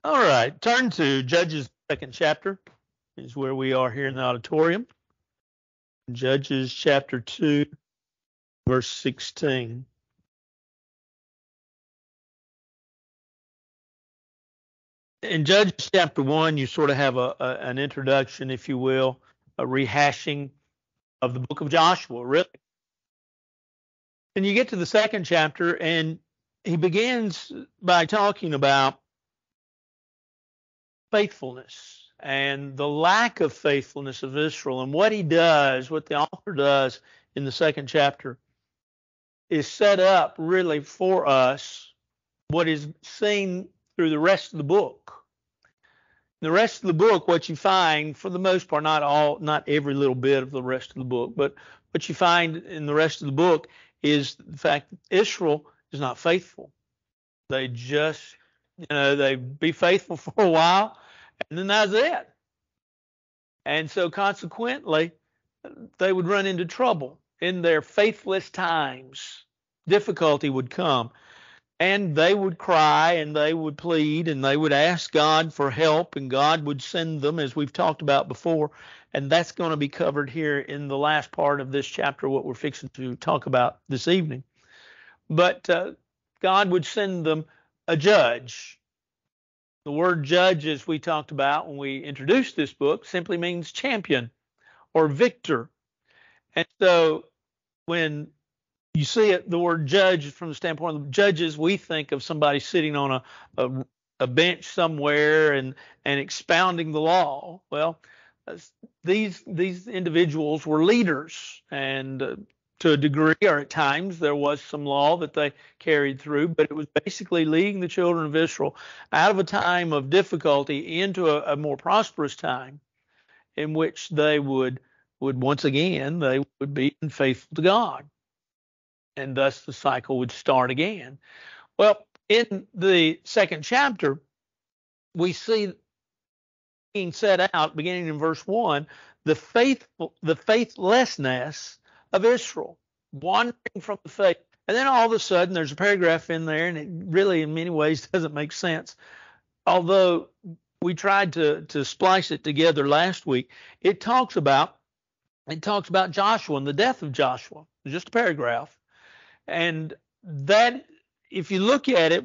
All right, turn to Judges second chapter is where we are here in the auditorium. Judges chapter 2, verse 16. In Judges chapter 1, you sort of have an introduction, if you will, a rehashing of the book of Joshua, really. And you get to the second chapter, and he begins by talking about faithfulness and the lack of faithfulness of Israel. And what he does, what the author does in the second chapter, is set up really for us what is seen through the rest of the book. The rest of the book, what you find, for the most part, not every little bit of the rest of the book, but what you find in the rest of the book is the fact that Israel is not faithful. They just, they be faithful for a while, and then that's it. And so consequently, they would run into trouble in their faithless times. Difficulty would come. And they would cry and they would plead and they would ask God for help, and God would send them, as we've talked about before. And that's going to be covered here in the last part of this chapter, what we're fixing to talk about this evening. But God would send them a judge. The word judge, as we talked about when we introduced this book, simply means champion or victor. And so when you see it, the word judge, from the standpoint of judges, we think of somebody sitting on a bench somewhere and expounding the law. Well, these individuals were leaders, and to a degree, or at times, there was some law that they carried through, but it was basically leading the children of Israel out of a time of difficulty into a more prosperous time, in which they would once again, they would be faithful to God. And thus the cycle would start again. Well, in the second chapter, we see being set out, beginning in verse 1, the faithlessness of Israel, wandering from the faith. And then all of a sudden, there's a paragraph in there, and it really, in many ways, doesn't make sense. Although we tried to splice it together last week, it talks about Joshua and the death of Joshua. Just a paragraph. And that, if you look at it,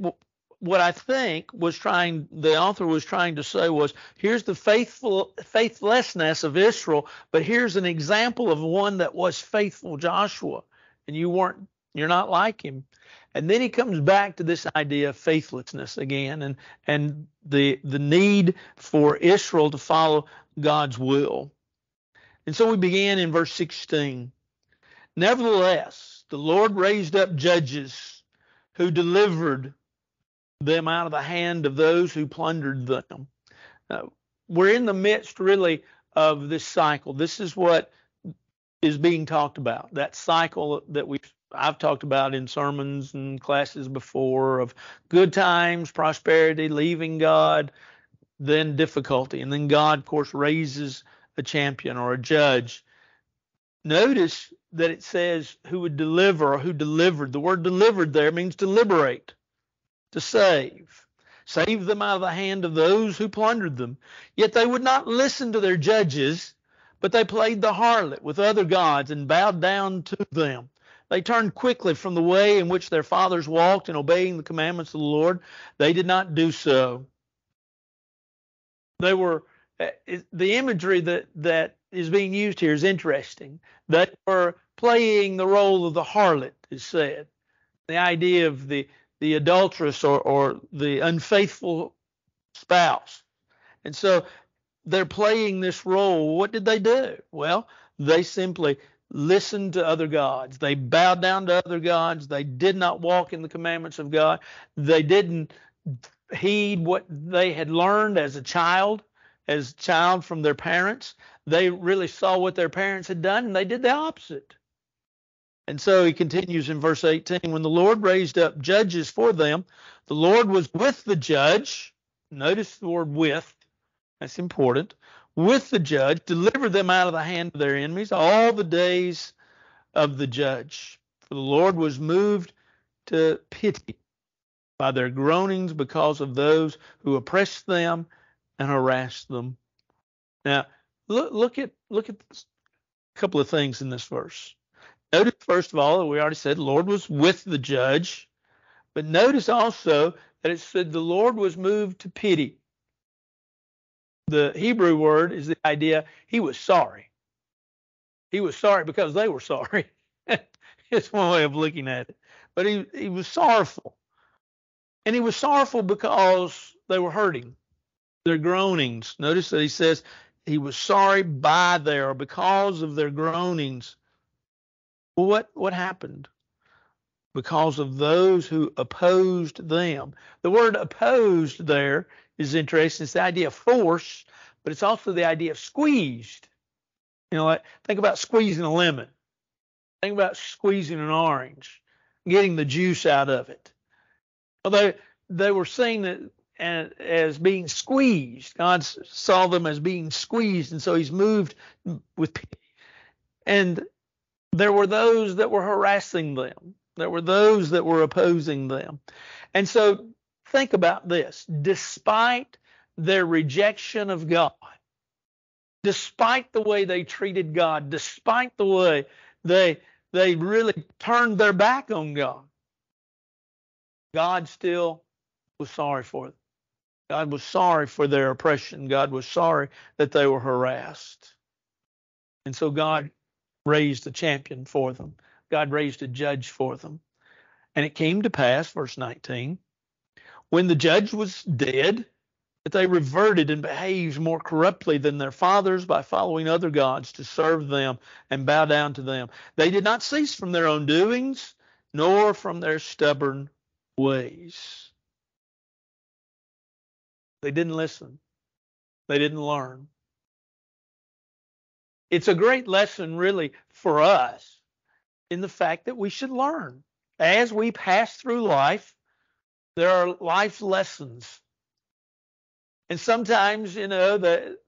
what I think the author was trying to say was, here's the faithlessness of Israel, but here's an example of one that was faithful, Joshua, and you're not like him. And then he comes back to this idea of faithlessness again, and the need for Israel to follow God's will. And so we began in verse 16. Nevertheless, the Lord raised up judges who delivered them out of the hand of those who plundered them. We're in the midst, really, of this cycle. This is what is being talked about, that cycle that I've talked about in sermons and classes before, of good times, prosperity, leaving God, then difficulty. And then God, of course, raises a champion or a judge. Notice that it says who would deliver or who delivered. The word delivered there means to liberate, to save. Save them out of the hand of those who plundered them. Yet they would not listen to their judges, but they played the harlot with other gods and bowed down to them. They turned quickly from the way in which their fathers walked in obeying the commandments of the Lord. They did not do so. They were, the imagery that is being used here is interesting. They were playing the role of the harlot, is said. The idea of the adulteress or the unfaithful spouse. And so they're playing this role. What did they do? Well, they simply listened to other gods. They bowed down to other gods. They did not walk in the commandments of God. They didn't heed what they had learned as a child from their parents. They really saw what their parents had done, and they did the opposite. And so he continues in verse 18, when the Lord raised up judges for them, the Lord was with the judge. Notice the word with. That's important. With the judge, delivered them out of the hand of their enemies all the days of the judge. For the Lord was moved to pity by their groanings because of those who oppress them and harass them. Now, look at a couple of things in this verse. Notice, first of all, that we already said the Lord was with the judge, but notice also that it said the Lord was moved to pity. The Hebrew word is the idea he was sorry. He was sorry because they were sorry. It's one way of looking at it. But he was sorrowful. And he was sorrowful because they were hurting. Their groanings. Notice that he says he was sorry by their, or because of their groanings. Well, what happened? Because of those who opposed them. The word opposed there is interesting. It's the idea of force, but it's also the idea of squeezed. You know, like, think about squeezing a lemon. Think about squeezing an orange, getting the juice out of it. Well, they were seeing it as being squeezed. God saw them as being squeezed, and so he's moved with pity. And there were those that were harassing them. There were those that were opposing them. And so think about this. Despite their rejection of God, despite the way they treated God, despite the way they really turned their back on God, God still was sorry for them. God was sorry for their oppression. God was sorry that they were harassed. And so God raised a champion for them. God raised a judge for them. And it came to pass, verse 19, when the judge was dead, that they reverted and behaved more corruptly than their fathers by following other gods to serve them and bow down to them. They did not cease from their own doings, nor from their stubborn ways. They didn't listen. They didn't learn. It's a great lesson, really, for us in the fact that we should learn. As we pass through life, there are life lessons. And sometimes, that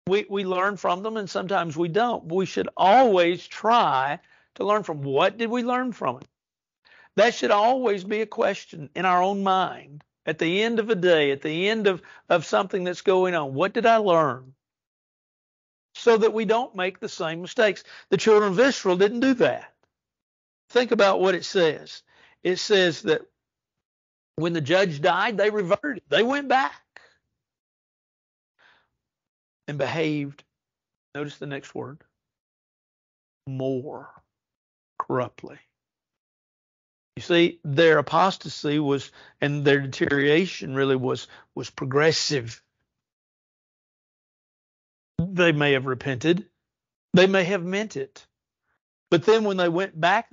we learn from them, and sometimes we don't. But we should always try to learn from. What did we learn from it? That should always be a question in our own mind. At the end of a day, at the end of something that's going on, what did I learn? So that we don't make the same mistakes. The children of Israel didn't do that. Think about what it says. It says that when the judge died, they reverted. They went back and behaved. Notice the next word. More corruptly. You see, their apostasy was, and their deterioration really was progressive. They may have repented. They may have meant it. But then when they went back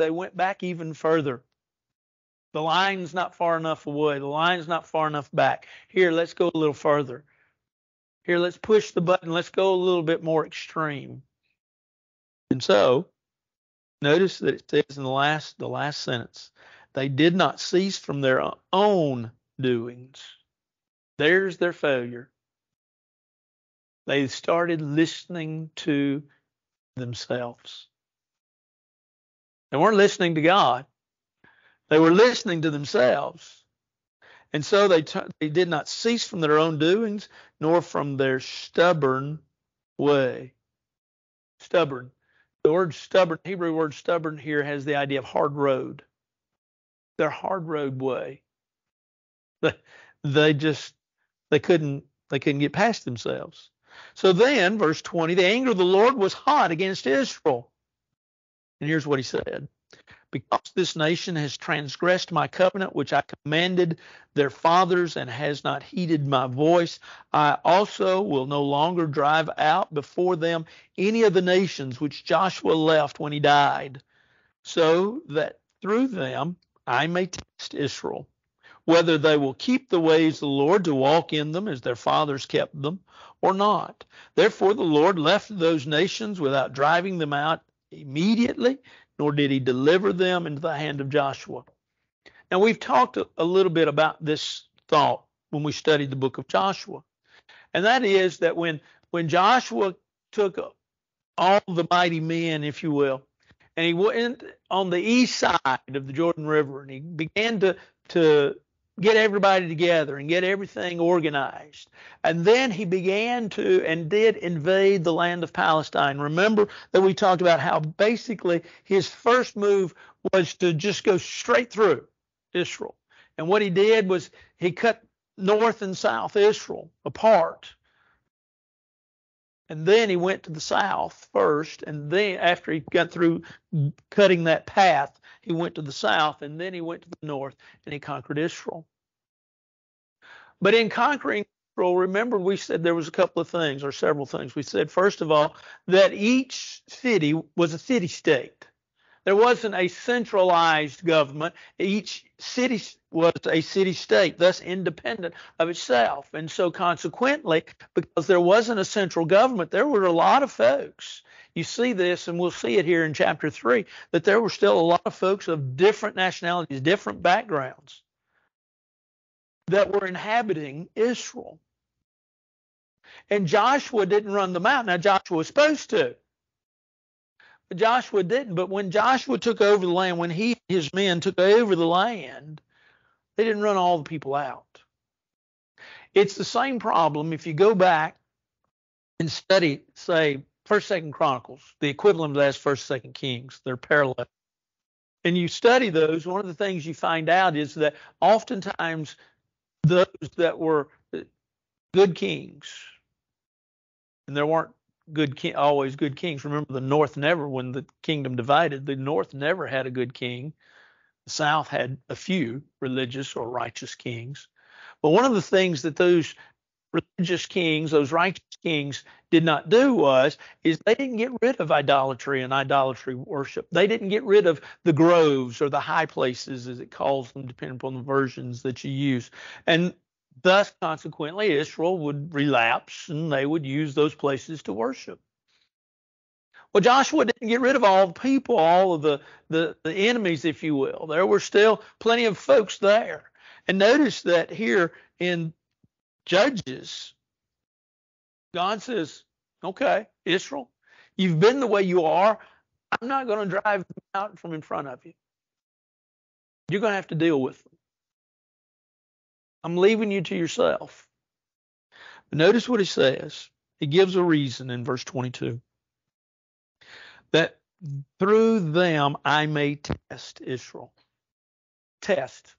even further. The line's not far enough away. The line's not far enough back. Here, let's go a little further. Here, let's push the button. Let's go a little bit more extreme. And so, notice that it says in the last sentence, they did not cease from their own doings. There's their failure. They started listening to themselves. They weren't listening to God. They were listening to themselves. And so they did not cease from their own doings, nor from their stubborn way. Stubborn. The word stubborn, Hebrew word stubborn here has the idea of hard road. Their hard road way. They couldn't get past themselves. So then, verse 20, the anger of the Lord was hot against Israel. And here's what he said. Because this nation has transgressed my covenant, which I commanded their fathers, and has not heeded my voice, I also will no longer drive out before them any of the nations which Joshua left when he died, so that through them I may test Israel, whether they will keep the ways of the Lord to walk in them as their fathers kept them, or not. Therefore the Lord left those nations without driving them out immediately, nor did he deliver them into the hand of Joshua. Now, we've talked a little bit about this thought when we studied the book of Joshua. And that is that when Joshua took all the mighty men, if you will, and he went on the east side of the Jordan River, and he began to get everybody together and get everything organized. And then he began to and did invade the land of Palestine. Remember that we talked about how basically his first move was to just go straight through Israel. And what he did was he cut north and south Israel apart. And then he went to the south first, and then after he got through cutting that path, he went to the south, and then he went to the north, and he conquered Israel. But in conquering Israel, remember we said there was a couple of things, or several things. We said, first of all, that each city was a city-state. There wasn't a centralized government. Each city was a city-state, thus independent of itself. And so consequently, because there wasn't a central government, there were a lot of folks. You see this, and we'll see it here in chapter 3, that there were still a lot of folks of different nationalities, different backgrounds that were inhabiting Israel. And Joshua didn't run them out. Now, Joshua was supposed to. Joshua didn't, but when Joshua took over the land, when he and his men took over the land, they didn't run all the people out. It's the same problem if you go back and study, say, 1st, 2nd Chronicles, the equivalent of that is 1st, 2nd Kings. They're parallel. And you study those, one of the things you find out is that oftentimes those that were good kings, and there weren't always good kings. Remember, the north never, when the kingdom divided, the north never had a good king. The south had a few religious or righteous kings. But one of the things that those religious kings, those righteous kings, did not do is they didn't get rid of idolatry and idolatry worship. They didn't get rid of the groves or the high places, as it calls them, depending upon the versions that you use. And thus, consequently, Israel would relapse and they would use those places to worship. Well, Joshua didn't get rid of all the people, all of the enemies, if you will. There were still plenty of folks there. And notice that here in Judges, God says, okay, Israel, you've been the way you are. I'm not going to drive them out from in front of you. You're going to have to deal with them. I'm leaving you to yourself. But notice what he says. He gives a reason in verse 22. That through them I may test Israel. Test.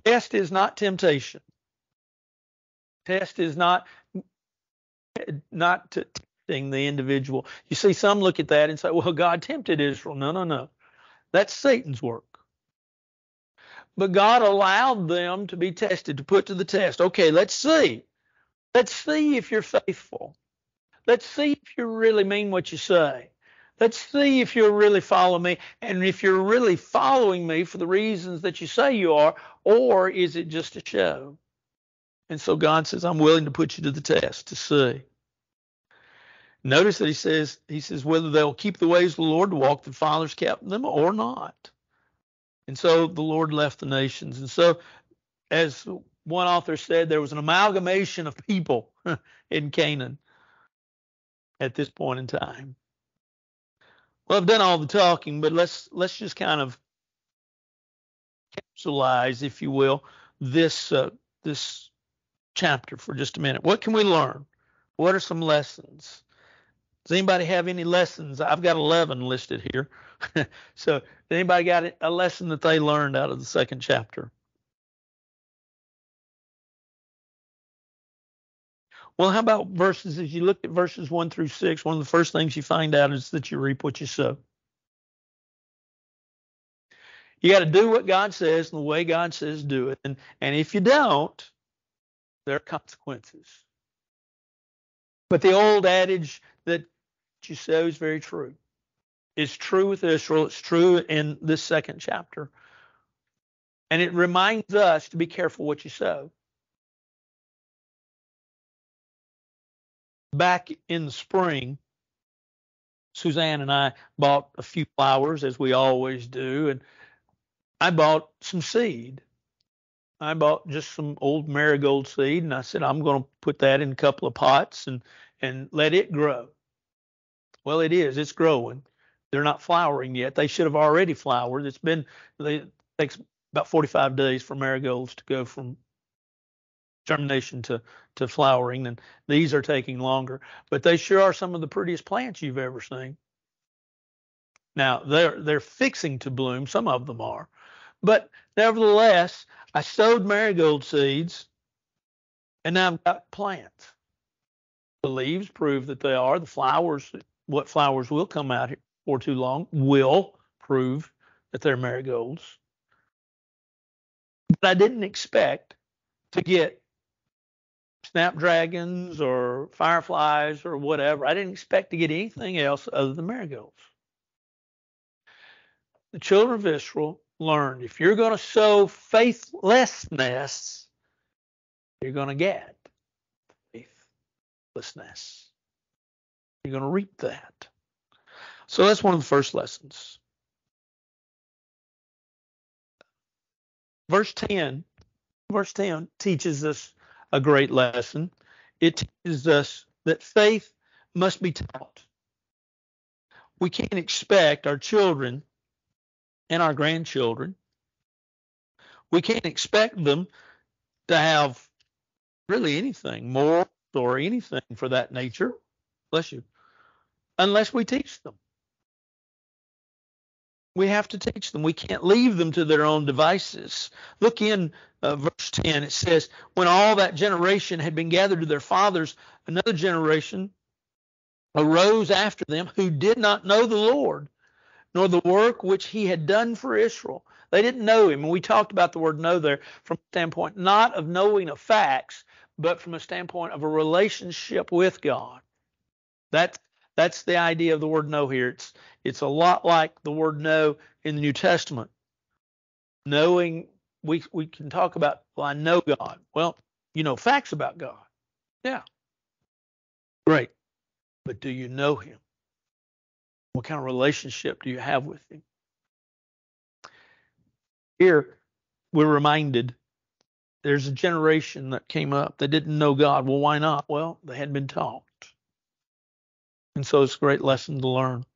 Test is not temptation. Test is not testing the individual. You see, some look at that and say, well, God tempted Israel. No. That's Satan's work. But God allowed them to be tested, to put to the test. Okay, let's see. Let's see if you're faithful. Let's see if you really mean what you say. Let's see if you really follow me, and if you're really following me for the reasons that you say you are, or is it just a show? And so God says, I'm willing to put you to the test to see. Notice that he says whether they'll keep the ways of the Lord to walk the fathers kept them or not. And so the Lord left the nations. And so, as one author said, there was an amalgamation of people in Canaan at this point in time. Well, I've done all the talking, but let's just kind of capsulize, if you will, this chapter for just a minute. What can we learn? What are some lessons? Does anybody have any lessons? I've got 11 listed here. So, anybody got a lesson that they learned out of the 2nd chapter? Well, how about verses? As you look at verses 1 through 6, one of the first things you find out is that you reap what you sow. You got to do what God says and the way God says do it. And if you don't, there are consequences. But the old adage that you sow is very true. It's true with Israel. It's true in this 2nd chapter. And it reminds us to be careful what you sow. Back in the spring, Suzanne and I bought a few flowers, as we always do, and I bought some seed. I bought just some old marigold seed, and I said, I'm going to put that in a couple of pots and let it grow. Well, it's growing. They're not flowering yet. They should have already flowered. It takes about 45 days for marigolds to go from germination to flowering, and these are taking longer. But they sure are some of the prettiest plants you've ever seen. Now they're fixing to bloom. Some of them are, but nevertheless, I sowed marigold seeds, and now I've got plants. The leaves prove that they are. The flowers, what flowers will come out here before too long, will prove that they're marigolds. But I didn't expect to get snapdragons or fireflies or whatever. I didn't expect to get anything else other than marigolds. The children of Israel learned, if you're going to sow faithlessness, you're going to get faithlessness. You're going to reap that. So that's one of the first lessons. Verse 10 teaches us a great lesson. It teaches us that faith must be taught. We can't expect our children and our grandchildren, we can't expect them to have really anything, morals or anything for that nature, bless you, unless we teach them. We have to teach them. We can't leave them to their own devices. Look in verse 10. It says, when all that generation had been gathered to their fathers, another generation arose after them who did not know the Lord, nor the work which he had done for Israel. They didn't know him. And we talked about the word know there from a standpoint not of knowing of facts, but from a standpoint of a relationship with God. That's the idea of the word know here. It's a lot like the word know in the New Testament. Knowing, we can talk about, well, I know God. Well, you know facts about God. Yeah. Great. But do you know him? What kind of relationship do you have with him? Here, we're reminded there's a generation that came up that didn't know God. Well, why not? Well, they hadn't been taught. And so it's a great lesson to learn.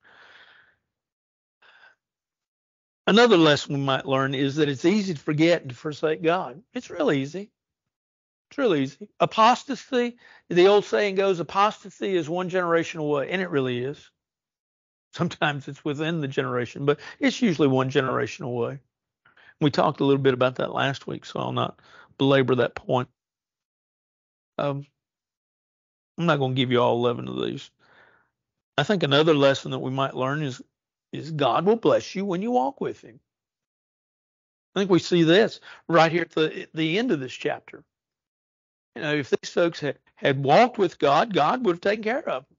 Another lesson we might learn is that it's easy to forget and to forsake God. It's real easy. It's real easy. Apostasy, the old saying goes, apostasy is one generation away, and it really is. Sometimes it's within the generation, but it's usually one generation away. We talked a little bit about that last week, so I'll not belabor that point. I'm not going to give you all 11 of these. I think another lesson that we might learn is God will bless you when you walk with him. I think we see this right here at the end of this chapter. You know, if these folks had walked with God, God would have taken care of them.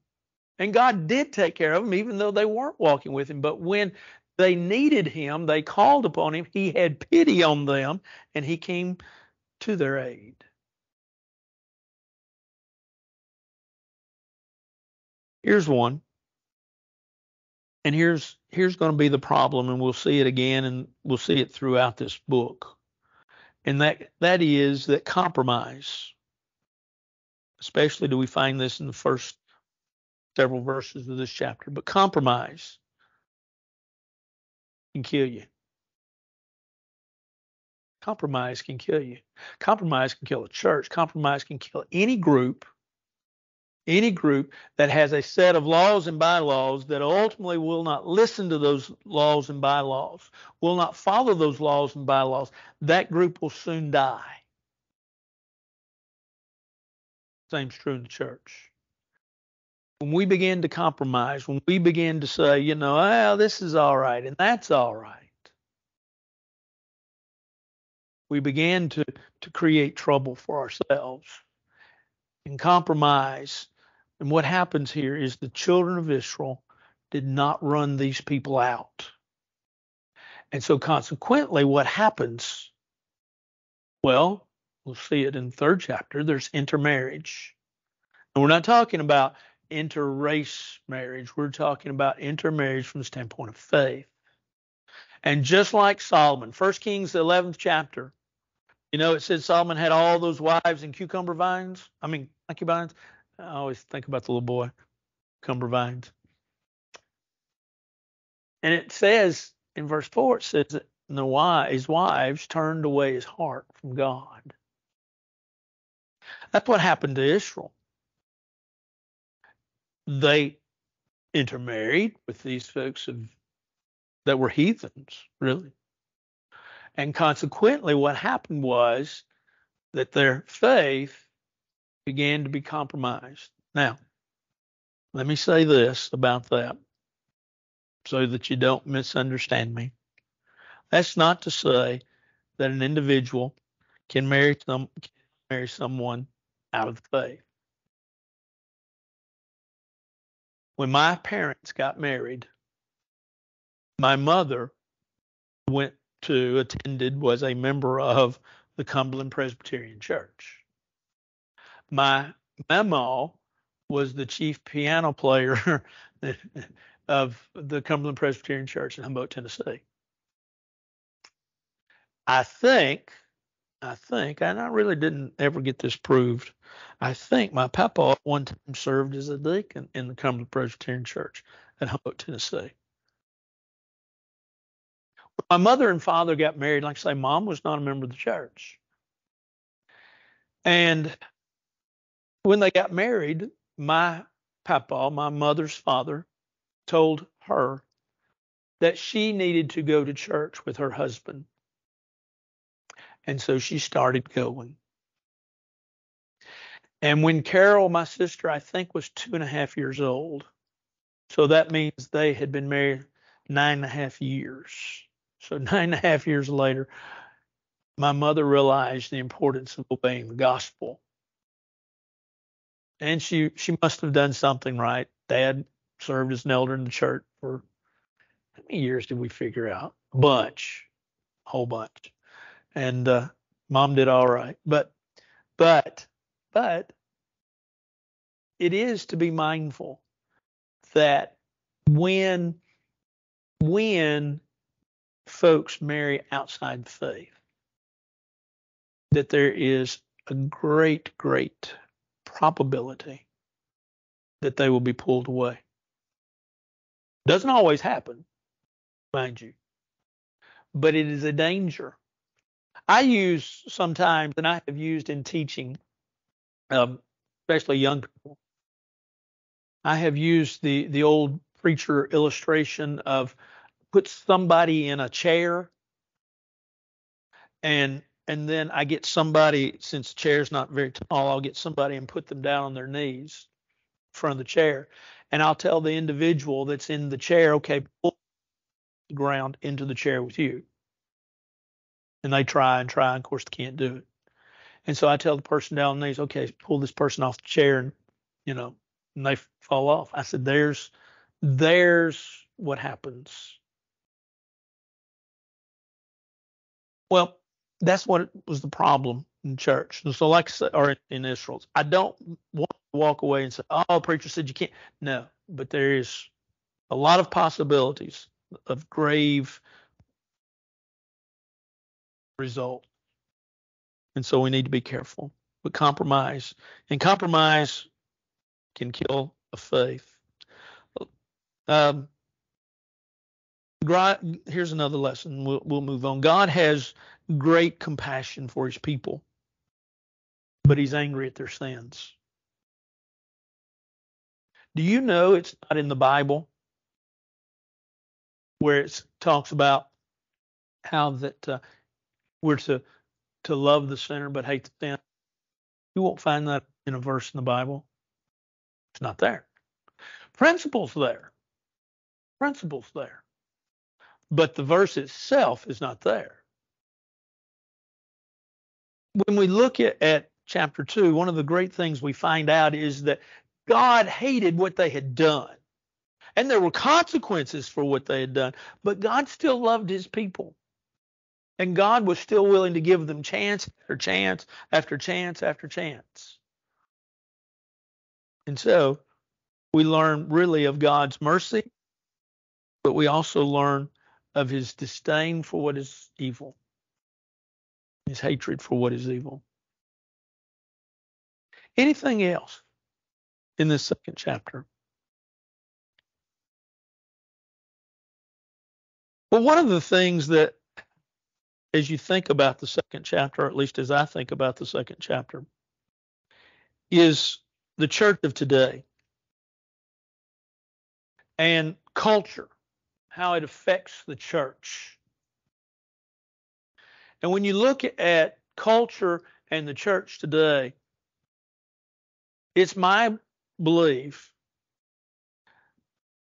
And God did take care of them, even though they weren't walking with him. But when they needed him, they called upon him. He had pity on them, and he came to their aid. Here's one. And here's going to be the problem, and we'll see it again, and we'll see it throughout this book. And that is that compromise, especially do we find this in the first several verses of this chapter, but compromise can kill you. Compromise can kill you. Compromise can kill a church. Compromise can kill any group that has a set of laws and bylaws that ultimately will not listen to those laws and bylaws, will not follow those laws and bylaws. That group will soon die. Same's true in the church. When we begin to compromise, when we begin to say, you know, well, this is all right and that's all right, we began to create trouble for ourselves and compromise. And what happens here is the children of Israel did not run these people out. And so consequently, what happens? Well, we'll see it in the third chapter. There's intermarriage. And we're not talking about interrace marriage. We're talking about intermarriage from the standpoint of faith. And just like Solomon, 1 Kings, the 11th chapter, you know, it said Solomon had all those wives and concubines. I always think about the little boy, cucumber vines. And it says in verse 4, it says that and his wives turned away his heart from God. That's what happened to Israel. They intermarried with these folks that were heathens, really. And consequently, what happened was that their faith began to be compromised. Now, let me say this about that so that you don't misunderstand me. That's not to say that an individual can marry someone out of the faith. When my parents got married, my mother was a member of the Cumberland Presbyterian Church. My mama was the chief piano player of the Cumberland Presbyterian Church in Humboldt, Tennessee. I think, and I really didn't ever get this proved, I think my papa one time served as a deacon in the Cumberland Presbyterian Church at Humboldt, Tennessee. When my mother and father got married, like I say, mom was not a member of the church. And when they got married, my papa, my mother's father, told her that she needed to go to church with her husband. And so she started going. And when Carol, my sister, I think was 2.5 years old, so that means they had been married 9.5 years. So 9.5 years later, my mother realized the importance of obeying the gospel. And she must have done something right. Dad served as an elder in the church for how many years did we figure out? A whole bunch. And mom did all right. But it is to be mindful that when folks marry outside the faith, that there is a great probability that they will be pulled away. Doesn't always happen, mind you, but it is a danger. I use sometimes, and I have used in teaching, especially young people, I have used the old preacher illustration of put somebody in a chair and then I get somebody, since the chair's not very tall, I'll get somebody and put them down on their knees in front of the chair. And I'll tell the individual that's in the chair, okay, pull the ground into the chair with you. And they try, and of course they can't do it. And so I tell the person down on the knees, okay, pull this person off the chair, and and they fall off. I said, there's what happens. Well, that's what was the problem in church. And so, like I said, or in Israel, I don't want to walk away and say, "Oh, preacher said you can't." No, but there is a lot of possibilities of grave result, and so we need to be careful. But compromise can kill a faith. Here's another lesson. We'll move on. God has great compassion for his people, but he's angry at their sins. Do you know it's not in the Bible where it talks about how that we're to love the sinner but hate the sin? You won't find that in a verse in the Bible. It's not there. Principles there. But the verse itself is not there. When we look at chapter 2, one of the great things we find out is that God hated what they had done. And there were consequences for what they had done, but God still loved his people. And God was still willing to give them chance after chance after chance after chance. And so we learn really of God's mercy, but we also learn of his disdain for what is evil, his hatred for what is evil. Anything else in this second chapter? Well, one of the things that as you think about the second chapter, or at least as I think about the second chapter, is the church of today and culture, how it affects the church. And when you look at culture and the church today, it's my belief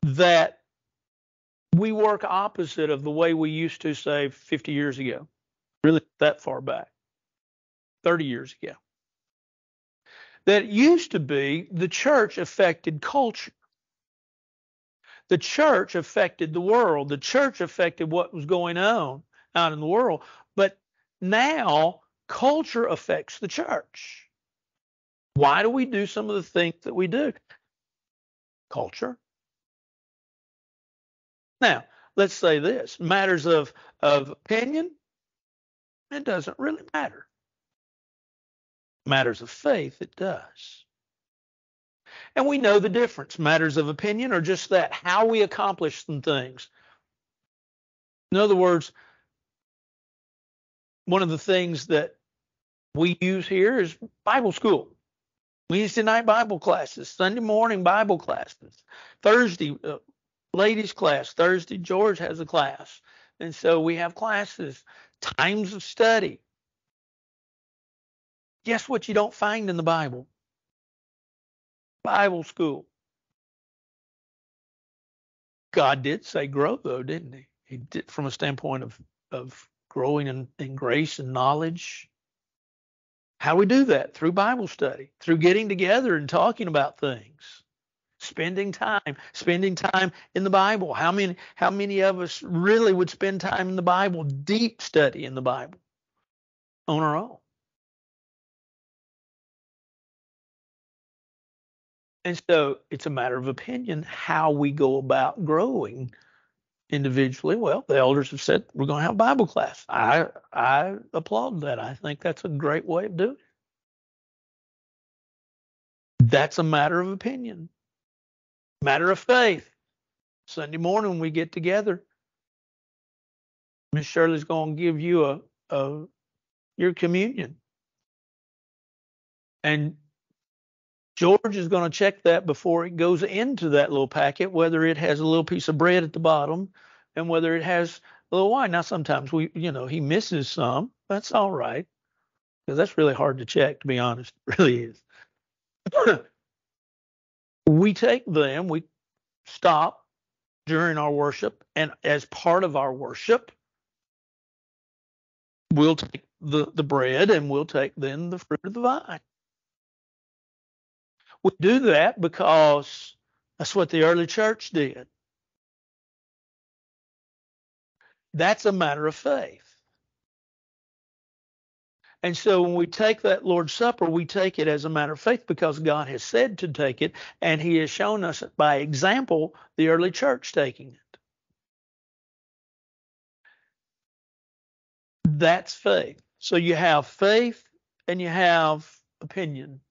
that we work opposite of the way we used to, say, 50 years ago, really that far back, 30 years ago. That it used to be the church affected culture. The church affected the world. The church affected what was going on out in the world. But now culture affects the church. Why do we do some of the things that we do? Culture. Now, let's say this. Matters of opinion, it doesn't really matter. Matters of faith, it does. And we know the difference. Matters of opinion are just that, how we accomplish some things. In other words, one of the things that we use here is Bible school. Wednesday night Bible classes, Sunday morning Bible classes, Thursday ladies class, Thursday George has a class. And so we have classes, times of study. Guess what you don't find in the Bible? Bible school. God did say grow, though, didn't he? He did, from a standpoint of growing in grace and knowledge. How do we do that? Through Bible study, through getting together and talking about things, spending time in the Bible. How many of us really would spend time in the Bible, deep study in the Bible on our own? And so it's a matter of opinion how we go about growing individually. Well, the elders have said we're going to have a Bible class. I applaud that. I think that's a great way of doing it. That's a matter of opinion, matter of faith. Sunday morning when we get together, Miss Shirley's going to give you your communion, and George is going to check that before it goes into that little packet, whether it has a little piece of bread at the bottom and whether it has a little wine. Now, sometimes he misses some. That's all right, because that's really hard to check, to be honest. It really is. We take them, we stop during our worship, and as part of our worship, we'll take the bread and we'll take then the fruit of the vine. We do that because that's what the early church did. That's a matter of faith. And so when we take that Lord's Supper, we take it as a matter of faith because God has said to take it, and he has shown us by example the early church taking it. That's faith. So you have faith and you have opinion.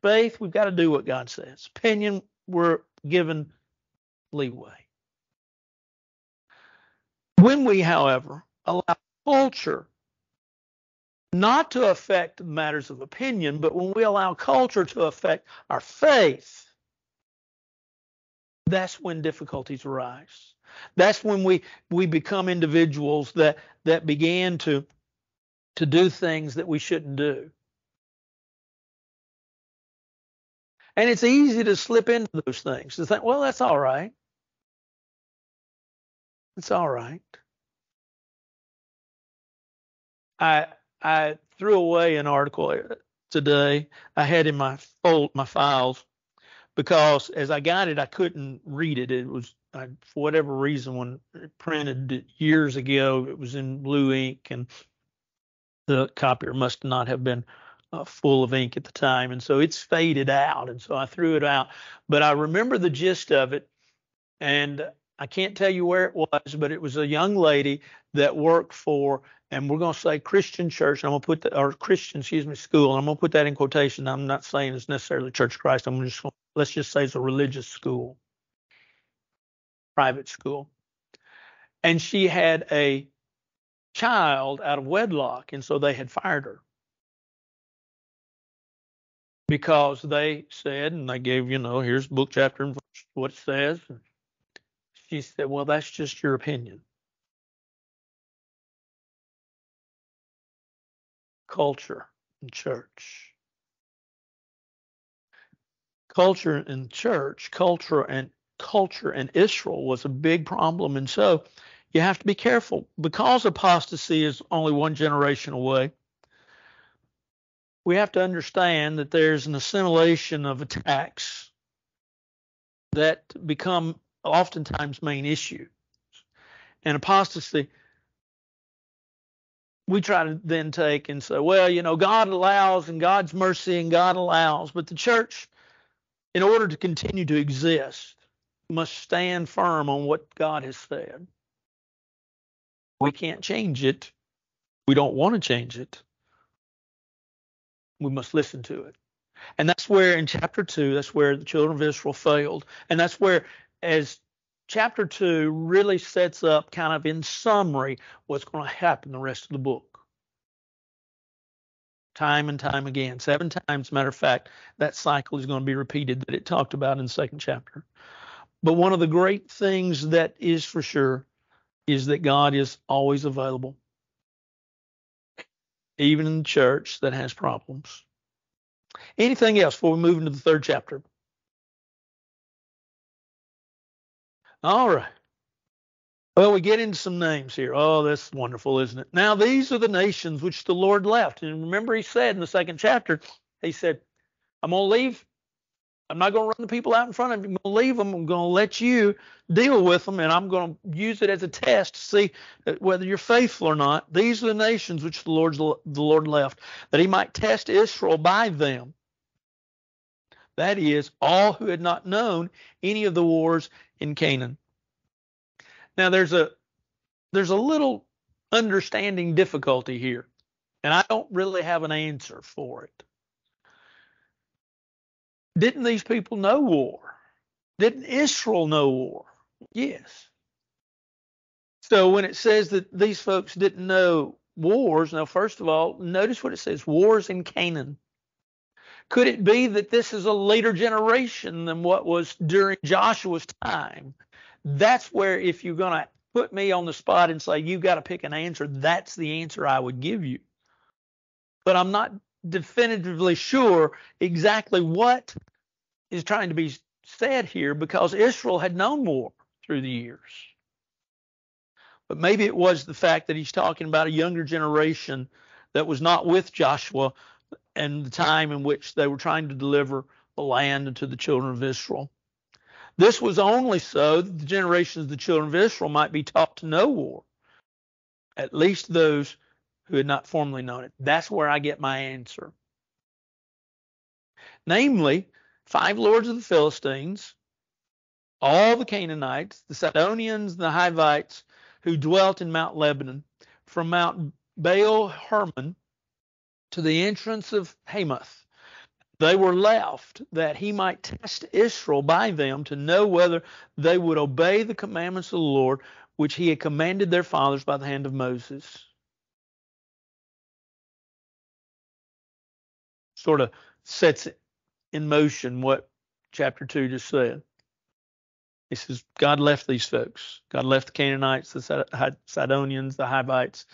Faith, we've got to do what God says. Opinion, we're given leeway. When we, however, allow culture not to affect matters of opinion, but when we allow culture to affect our faith, that's when difficulties arise. That's when we become individuals that began to do things that we shouldn't do. And it's easy to slip into those things, to think, well, that's all right. It's all right. I threw away an article today I had in my files because as I got it, I couldn't read it. It was, for whatever reason, when it printed years ago, it was in blue ink, and the copier must not have been full of ink at the time, and so it's faded out, and so I threw it out. But I remember the gist of it, and I can't tell you where it was, but it was a young lady that worked for, and we're going to say Christian church, and I'm going to put that, or Christian, school, and I'm going to put that in quotation. I'm not saying it's necessarily Church of Christ. Let's just say it's a religious school, private school. And she had a child out of wedlock, and so they had fired her because they said, and they gave, here's book, chapter, and verse, what it says. And she said, well, that's just your opinion. Culture in church. Culture in church, culture and Israel was a big problem. And so you have to be careful because apostasy is only one generation away. We have to understand that there's an assimilation of attacks that become oftentimes main issue. And apostasy, we try to then take and say, well, God allows and God's mercy and God allows. But the church, in order to continue to exist, must stand firm on what God has said. We can't change it. We don't want to change it. We must listen to it. And that's where in chapter 2, that's where the children of Israel failed. And that's where, as chapter 2 really sets up kind of in summary what's going to happen the rest of the book. Time and time again, 7 times, matter of fact, that cycle is going to be repeated that it talked about in the 2nd chapter. But one of the great things that is for sure is that God is always available, even in the church that has problems. Anything else before we move into the 3rd chapter? All right. Well, we get into some names here. Oh, that's wonderful, isn't it? Now, these are the nations which the Lord left. And remember, he said in the 2nd chapter, he said, I'm going to leave. I'm not going to run the people out in front of you. I'm going to leave them. I'm going to let you deal with them, and I'm going to use it as a test to see whether you're faithful or not. These are the nations which the Lord left, that he might test Israel by them. That is, all who had not known any of the wars in Canaan. Now, there's a little understanding difficulty here, and I don't really have an answer for it. Didn't these people know war? Didn't Israel know war? Yes. So when it says that these folks didn't know wars, now, first of all, notice what it says, wars in Canaan. Could it be that this is a later generation than what was during Joshua's time? That's where, if you're going to put me on the spot and say, you've got to pick an answer, that's the answer I would give you. But I'm not definitively sure exactly what is trying to be said here, because Israel had known war through the years. But maybe it was the fact that he's talking about a younger generation that was not with Joshua and the time in which they were trying to deliver the land to the children of Israel. This was only so that the generations of the children of Israel might be taught to know war, at least those who had not formerly known it. That's where I get my answer. Namely, 5 lords of the Philistines, all the Canaanites, the Sidonians, the Hivites, who dwelt in Mount Lebanon, from Mount Baal Hermon to the entrance of Hamath. They were left that he might test Israel by them to know whether they would obey the commandments of the Lord, which he had commanded their fathers by the hand of Moses. Sort of sets in motion what chapter 2 just said. He says, God left these folks. God left the Canaanites, the Sidonians, the Hivites.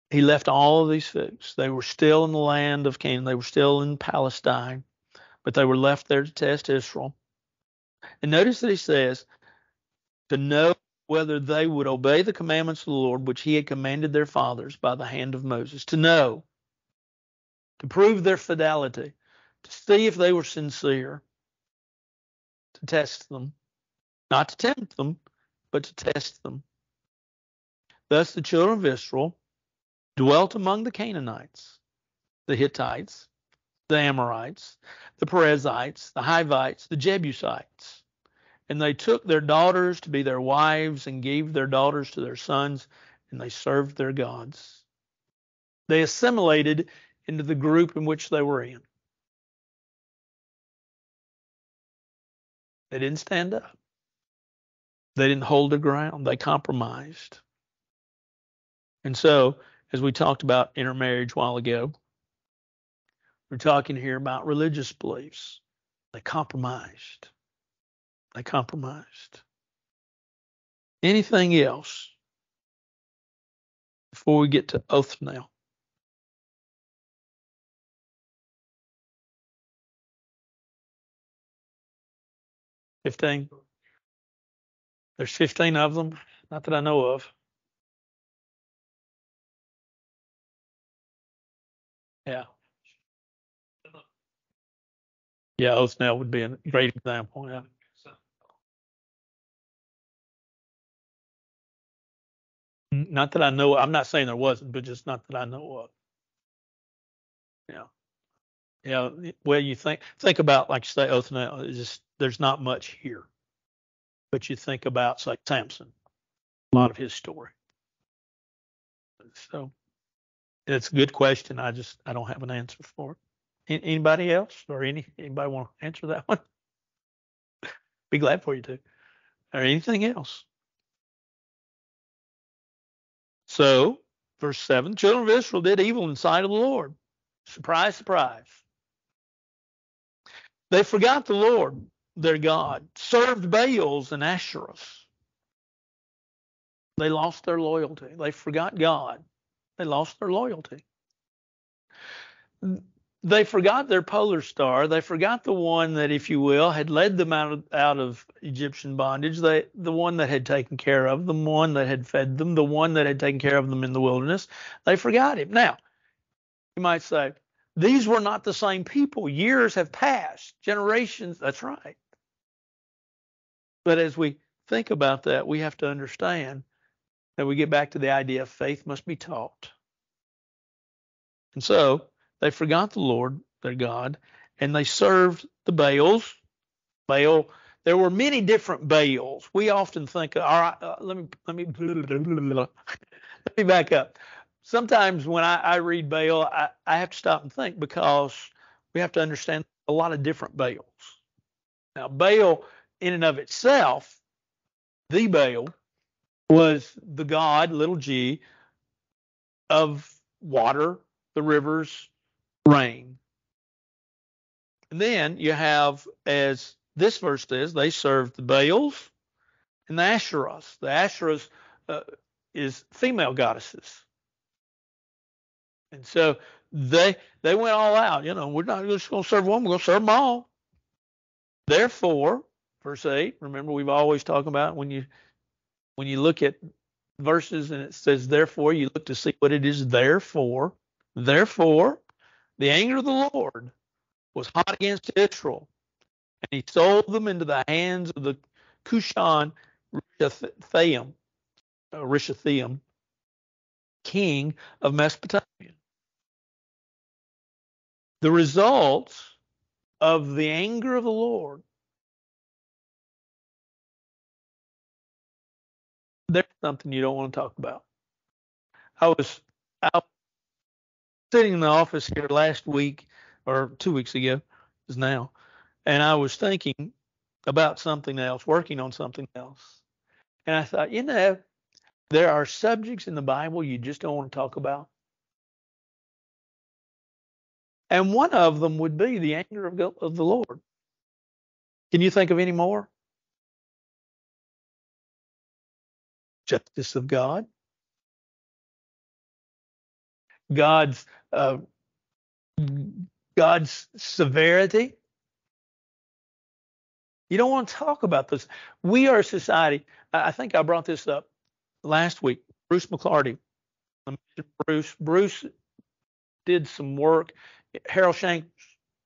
He left all of these folks. They were still in the land of Canaan. They were still in Palestine, but they were left there to test Israel. And notice that he says, to know whether they would obey the commandments of the Lord, which he had commanded their fathers by the hand of Moses. To know, to prove their fidelity, to see if they were sincere, to test them, not to tempt them, but to test them. Thus the children of Israel dwelt among the Canaanites, the Hittites, the Amorites, the Perizzites, the Hivites, the Jebusites. And they took their daughters to be their wives and gave their daughters to their sons, and they served their gods. They assimilated into the group in which they were in. They didn't stand up. They didn't hold their ground. They compromised. And so, as we talked about intermarriage a while ago, we're talking here about religious beliefs. They compromised. They compromised. Anything else before we get to Othniel? $15. There's 15 of them. Not that I know of. Yeah. Yeah, Othniel would be a great example. Yeah. Not that I know. I'm not saying there wasn't, but just not that I know of. Yeah. Yeah. Well, you think about, like you say, Othniel. It's just there's not much here, but you think about like Samson, a lot of his story. So it's a good question. I don't have an answer for it. Anybody else or anybody want to answer that one? Be glad for you to. Or anything else. So, verse 7, children of Israel did evil in the sight of the Lord. Surprise, surprise. They forgot the Lord, their God, served Baals and Asherahs. They lost their loyalty. They forgot God. They lost their loyalty. They forgot their polar star. They forgot the one that, if you will, had led them out of Egyptian bondage, the one that had taken care of them, the one that had fed them, the one that had taken care of them in the wilderness. They forgot him. Now, you might say, these were not the same people. Years have passed, generations. That's right. But as we think about that, we have to understand that we get back to the idea of faith must be taught. And so they forgot the Lord, their God, and they served the Baals. Baal. There were many different Baals. We often think, all right, let me back up. Sometimes when I read Baal, I have to stop and think, because we have to understand a lot of different Baals. Now, Baal in and of itself, the Baal, was the god, little g, of water, the rivers, rain. And then you have, as this verse says, they served the Baals and the Asherahs. The Asherahs is female goddesses. And so they went all out. We're not just going to serve one, we're going to serve them all. Therefore, verse 8, remember we've always talked about when you look at verses and it says therefore, you look to see what it is therefore. Therefore, the anger of the Lord was hot against Israel, and he sold them into the hands of the Cushan Rishathaim, king of Mesopotamia. The results of the anger of the Lord, there's something you don't want to talk about. I was out sitting in the office here last week, or 2 weeks ago, is now, and I was thinking about something else, working on something else. And I thought, there are subjects in the Bible you just don't want to talk about. And one of them would be the anger of the Lord. Can you think of any more? Justice of God. God's uh, God's severity. You don't want to talk about this. We are a society. I think I brought this up last week. Bruce McClarty. Bruce did some work. Harold Shanks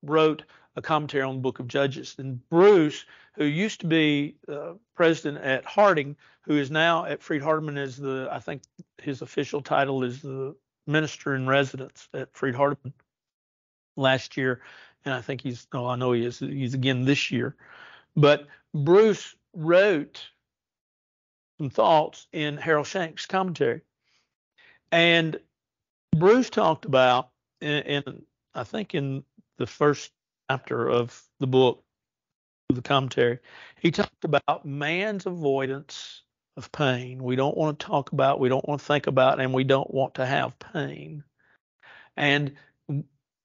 wrote a commentary on the book of Judges. And Bruce, who used to be president at Harding, who is now at Freed-Hardeman, is I think his official title is the minister in residence at Freed-Hardeman last year. And I think I know he's again this year. But Bruce wrote some thoughts in Harold Shanks' commentary. And Bruce talked about, I think in the first chapter of the book, the commentary, he talked about man's avoidance of pain. We don't want to talk about, we don't want to think about, and we don't want to have pain. And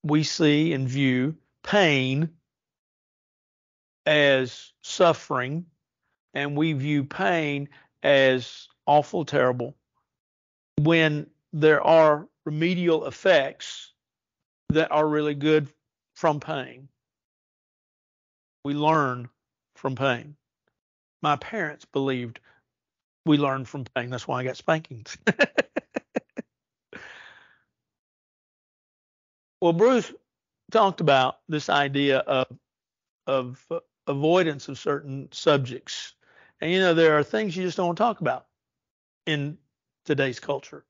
we see and view pain as suffering, and we view pain as awful, terrible, when there are remedial effects that are really good from pain. We learn from pain. My parents believed we learned from pain. That's why I got spankings. Well, Bruce talked about this idea of avoidance of certain subjects. And there are things you just don't want to talk about in today's culture.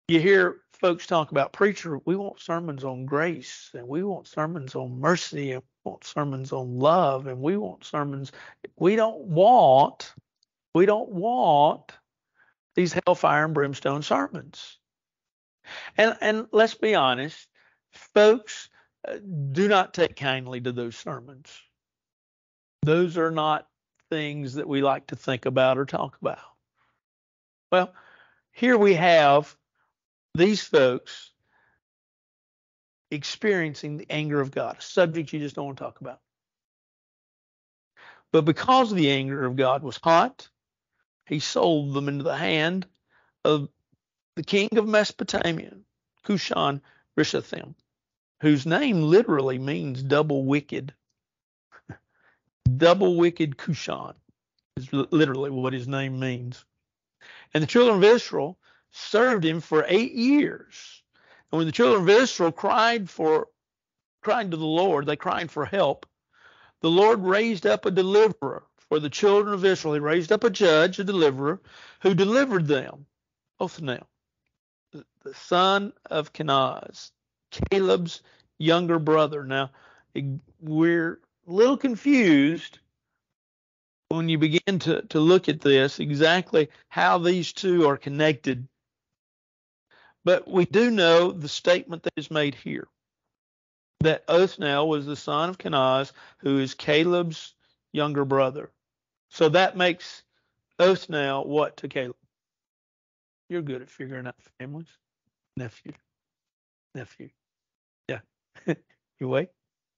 You hear folks talk about, preacher, we want sermons on grace, and we want sermons on mercy, and we want sermons on love, and we want sermons. We don't want these hellfire and brimstone sermons. And let's be honest, folks do not take kindly to those sermons. Those are not things that we like to think about or talk about. Well, here we have these folks experiencing the anger of God, a subject you just don't want to talk about. But because the anger of God was hot, he sold them into the hand of the king of Mesopotamia, Cushan Rishathaim, whose name literally means double wicked. Double wicked Cushan is literally what his name means. And the children of Israel served him for 8 years. And when the children of Israel cried to the Lord, they cried for help, the Lord raised up a deliverer for the children of Israel. He raised up a judge, a deliverer, who delivered them, Othniel, the son of Kenaz, Caleb's younger brother. Now, we're a little confused when you begin to look at this, exactly how these two are connected. But we do know the statement that is made here, that Othniel was the son of Kenaz, who is Caleb's younger brother. So that makes Othniel what to Caleb? You're good at figuring out families. Nephew. Yeah. You awake?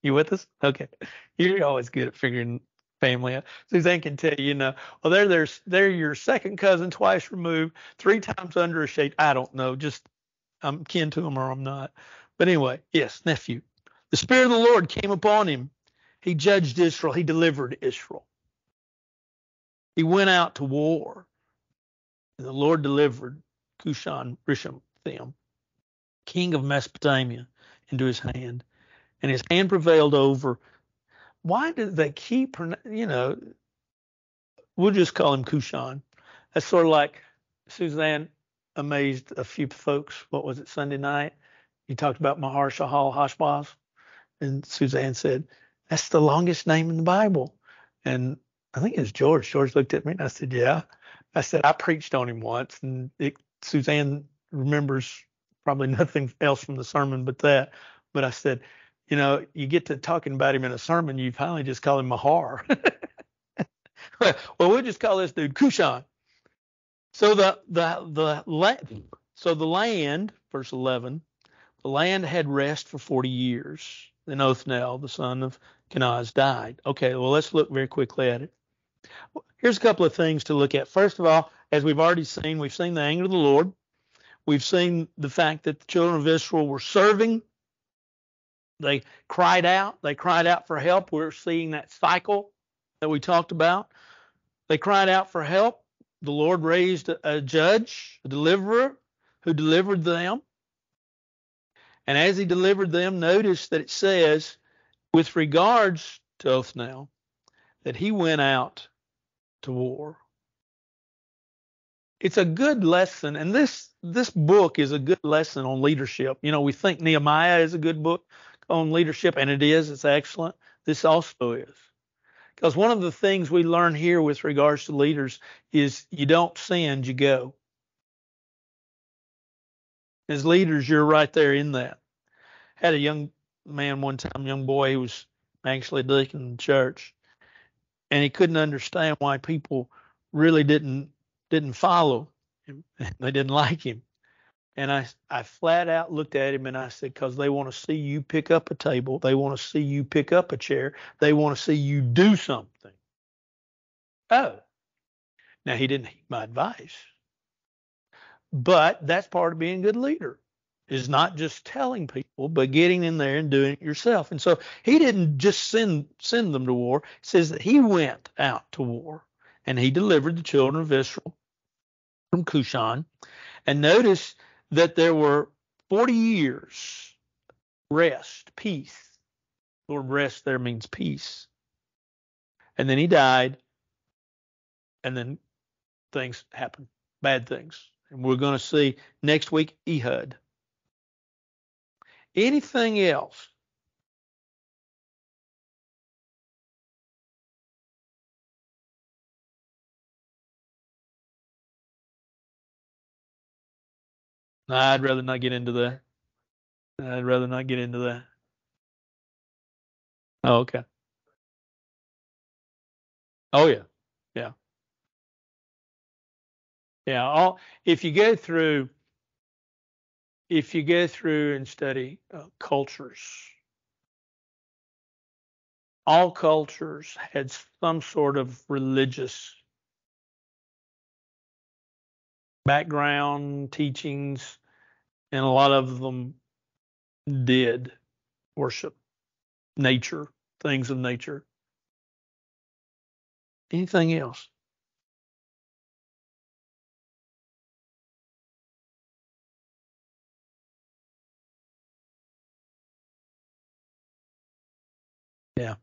You with us? Okay. You're always good at figuring family out. Suzanne can tell you, well, they're your second cousin, twice removed, 3 times under a shade. I don't know. Just I'm kin to him or I'm not. But anyway, yes, nephew. The Spirit of the Lord came upon him. He judged Israel. He delivered Israel. He went out to war. And the Lord delivered Cushan Rishathaim, king of Mesopotamia, into his hand. And his hand prevailed over. Why did they keep, we'll just call him Cushan. That's sort of like Suzanne amazed a few folks. What was it, Sunday night? You talked about Mahar-Shalal Hashbaz. And Suzanne said, that's the longest name in the Bible. And I think it was George. George looked at me and I said, yeah. I said, I preached on him once. And Suzanne remembers probably nothing else from the sermon but that. But I said, you get to talking about him in a sermon, you finally just call him Mahar. Well, we'll just call this dude Cushan. So the land, verse 11, the land had rest for 40 years. Then Othniel, the son of Kenaz, died. Okay, well, let's look very quickly at it. Here's a couple of things to look at. First of all, as we've already seen, we've seen the anger of the Lord. We've seen the fact that the children of Israel were serving. They cried out. They cried out for help. We're seeing that cycle that we talked about. They cried out for help. The Lord raised a judge, a deliverer, who delivered them. And as he delivered them, notice that it says, with regards to Othniel, that he went out to war. It's a good lesson, and this book is a good lesson on leadership. We think Nehemiah is a good book on leadership, and it is. It's excellent. This also is. Because one of the things we learn here with regards to leaders is you don't send, you go. As leaders, you're right there in that. Had a young man one time, young boy, he was actually deaconed the church, and he couldn't understand why people really didn't follow him. They didn't like him. And I flat out looked at him and I said, because they want to see you pick up a table. They want to see you pick up a chair. They want to see you do something. Oh, now he didn't heed my advice. But that's part of being a good leader, is not just telling people, but getting in there and doing it yourself. And so he didn't just send them to war. It says that he went out to war and he delivered the children of Israel from Cushan. And notice that there were 40 years rest, peace. The word rest there means peace. And then he died, and then things happened, bad things. And we're going to see next week Ehud. Anything else? No, I'd rather not get into that. I'd rather not get into that. Oh, okay. Oh, yeah. Yeah. Yeah. If you go through, and study cultures, all cultures had some sort of religious background, teachings, and a lot of them did worship nature, things of nature. Anything else? Yeah.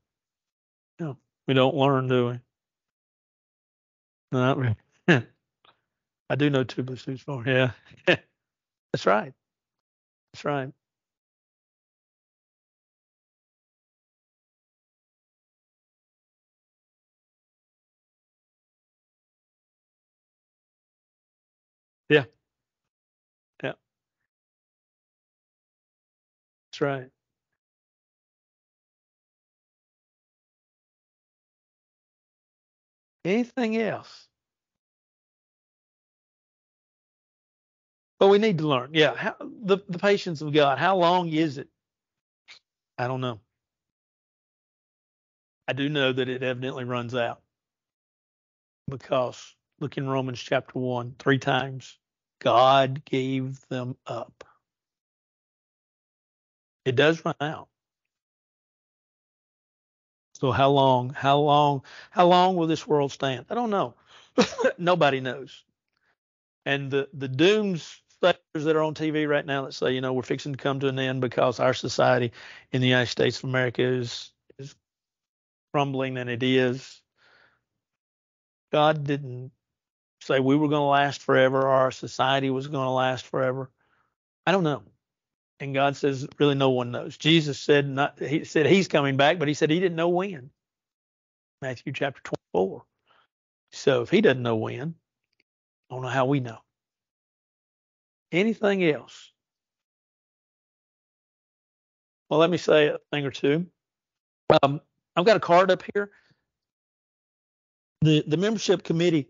No, we don't learn, do we? No, not really. I do know 2 plus 2 is 4. Yeah. That's right. That's right. Yeah. Yeah. That's right. Anything else? But we need to learn. Yeah. The patience of God. How long is it? I don't know. I do know that it evidently runs out, because look in Romans chapter 1, 3 times. God gave them up. It does run out. So how long will this world stand? I don't know. Nobody knows. And the doomsayers that are on TV right now that say, we're fixing to come to an end because our society in the United States of America is crumbling, and it is. God didn't say we were going to last forever, or our society was going to last forever. I don't know. And God says really no one knows. Jesus said he said he's coming back, but he said he didn't know when. Matthew chapter 24. So if he doesn't know when, I don't know how we know. Anything else? Well, let me say a thing or two. I've got a card up here. The membership committee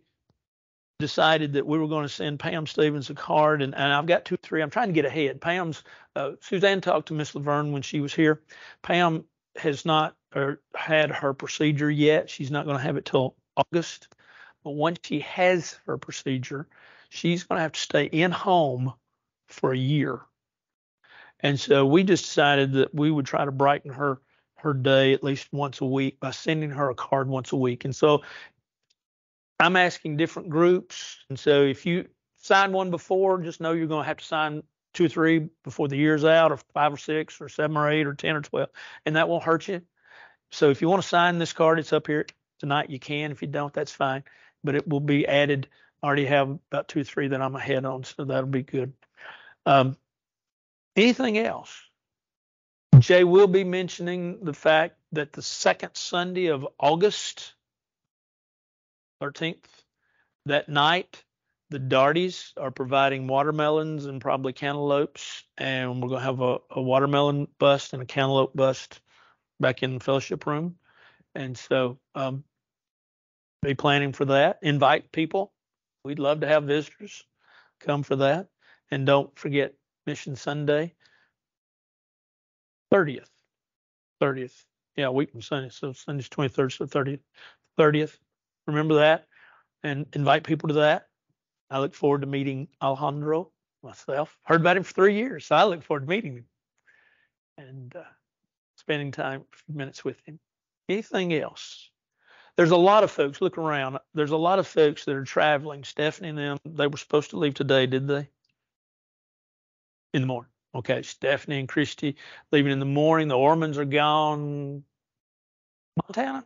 decided that we were going to send Pam Stevens a card, and I've got 2 or 3. I'm trying to get ahead. Suzanne talked to Miss Laverne when she was here. Pam has not had her procedure yet. She's not going to have it till August. But once she has her procedure, she's going to have to stay in home for a year. And so we just decided that we would try to brighten her day at least once a week by sending her a card once a week. And so I'm asking different groups. And so if you signed one before, just know you're going to have to sign 2 or 3 before the year's out, or 5 or 6 or 7 or 8 or 10 or 12, and that won't hurt you. So if you want to sign this card, it's up here tonight. You can. If you don't, that's fine. But it will be added. I already have about 2 or 3 that I'm ahead on, so that'll be good. Anything else? Jay will be mentioning the fact that the second Sunday of August 13th, that night, the Darties are providing watermelons and probably cantaloupes, and we're going to have a watermelon bust and a cantaloupe bust back in the fellowship room. And so be planning for that. Invite people. We'd love to have visitors come for that. And don't forget Mission Sunday, 30th. 30th. Yeah, a week from Sunday. So Sunday's 23rd, so 30th. 30th. Remember that and invite people to that. I look forward to meeting Alejandro myself. Heard about him for 3 years, so I look forward to meeting him and spending time, a few minutes with him. Anything else? There's a lot of folks, look around. There's a lot of folks that are traveling. Stephanie and them, they were supposed to leave today, did they? In the morning. Okay, Stephanie and Christy leaving in the morning. The Ormans are gone. Montana?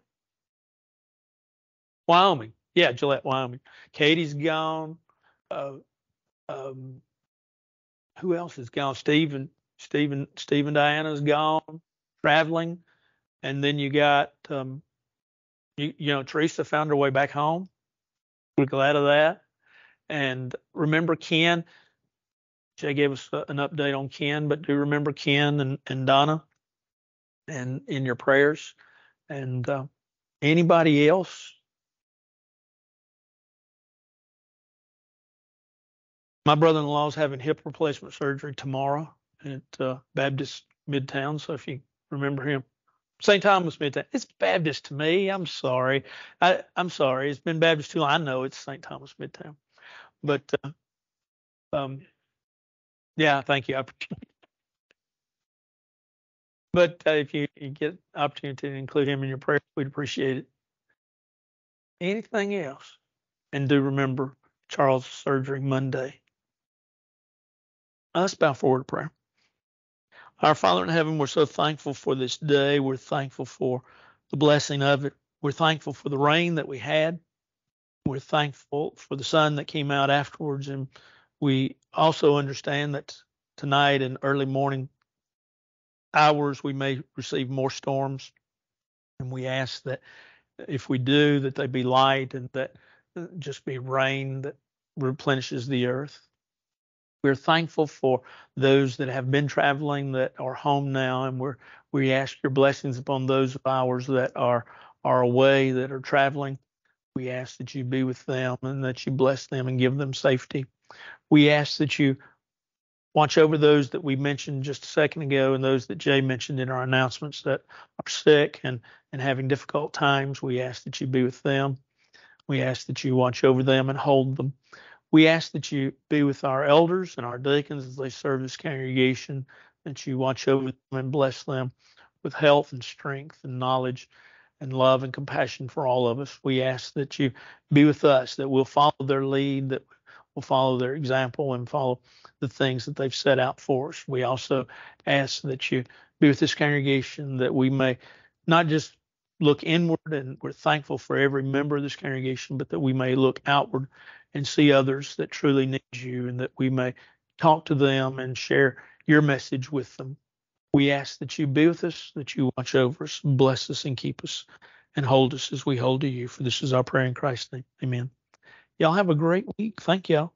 Wyoming. Yeah, Gillette, Wyoming. Katie's gone. Who else is gone? Steve and Diana's gone, traveling. And then you got, Teresa found her way back home. We're glad of that. And remember Ken. Jay gave us an update on Ken, but do remember Ken and Donna and in your prayers. And anybody else? My brother-in-law's having hip replacement surgery tomorrow at Baptist Midtown. So if you remember him, St. Thomas Midtown. It's Baptist to me. I'm sorry. I'm sorry. It's been Baptist too long. I know it's St. Thomas Midtown. But yeah, thank you. But if you get opportunity to include him in your prayer, we'd appreciate it. Anything else? And do remember Charles' surgery Monday. Let's bow forward to prayer. Our Father in heaven, we're so thankful for this day. We're thankful for the blessing of it. We're thankful for the rain that we had. We're thankful for the sun that came out afterwards. And we also understand that tonight and early morning hours, we may receive more storms. And we ask that if we do, that they be light and that just be rain that replenishes the earth. We're thankful for those that have been traveling that are home now, and we ask your blessings upon those of ours that are away, that are traveling. We ask that you be with them and that you bless them and give them safety. We ask that you watch over those that we mentioned just a second ago and those that Jay mentioned in our announcements that are sick and having difficult times. We ask that you be with them. We ask that you watch over them and hold them. We ask that you be with our elders and our deacons as they serve this congregation, that you watch over them and bless them with health and strength and knowledge and love and compassion for all of us. We ask that you be with us, that we'll follow their lead, that we'll follow their example and follow the things that they've set out for us. We also ask that you be with this congregation, that we may not just look inward, and we're thankful for every member of this congregation, but that we may look outward and see others that truly need you, and that we may talk to them and share your message with them. We ask that you be with us, that you watch over us, bless us, and keep us, and hold us as we hold to you. For this is our prayer in Christ's name. Amen. Y'all have a great week. Thank y'all.